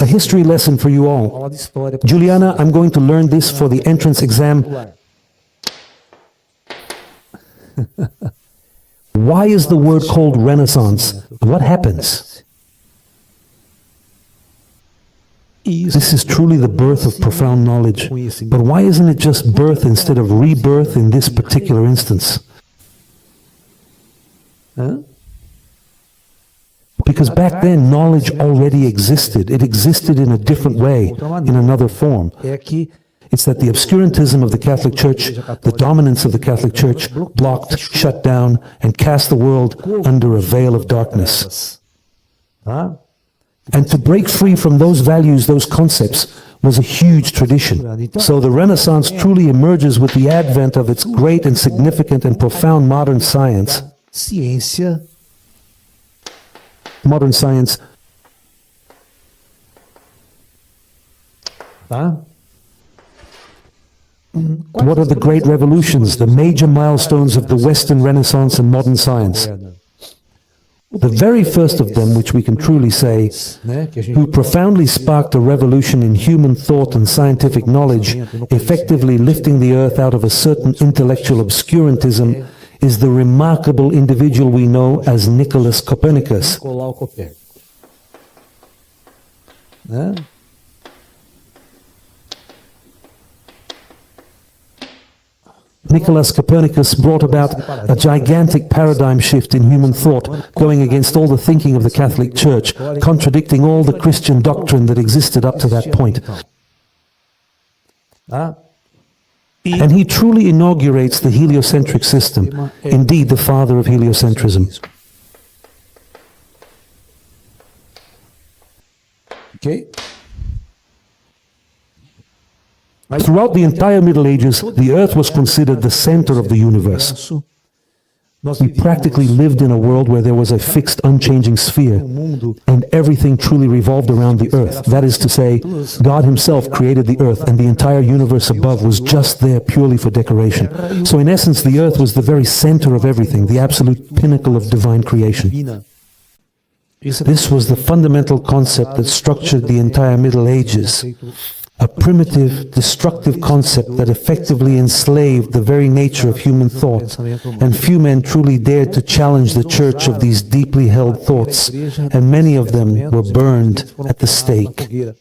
A history lesson for you all. Juliana, I'm going to learn this for the entrance exam. Why is the word called Renaissance? What happens? This is truly the birth of profound knowledge. But why isn't it just birth instead of rebirth in this particular instance? Because back then, knowledge already existed. It existed in a different way, in another form. It's that the obscurantism of the Catholic Church, the dominance of the Catholic Church, blocked, shut down, and cast the world under a veil of darkness. And to break free from those values, those concepts, was a huge tradition. So the Renaissance truly emerges with the advent of its great and significant and profound modern science. Modern science. What are the great revolutions, the major milestones of the Western Renaissance and modern science? The very first of them, which we can truly say, who profoundly sparked a revolution in human thought and scientific knowledge, effectively lifting the earth out of a certain intellectual obscurantism, is the remarkable individual we know as Nicolaus Copernicus. Nicolaus Copernicus brought about a gigantic paradigm shift in human thought, going against all the thinking of the Catholic Church, contradicting all the Christian doctrine that existed up to that point. And he truly inaugurates the heliocentric system, indeed the father of heliocentrism. Okay. Throughout the entire Middle Ages, the Earth was considered the center of the universe. We practically lived in a world where there was a fixed, unchanging sphere, and everything truly revolved around the Earth. That is to say, God Himself created the Earth, and the entire universe above was just there purely for decoration. So in essence, the Earth was the very center of everything, the absolute pinnacle of divine creation. This was the fundamental concept that structured the entire Middle Ages. A primitive, destructive concept that effectively enslaved the very nature of human thought, and few men truly dared to challenge the Church of these deeply held thoughts, and many of them were burned at the stake.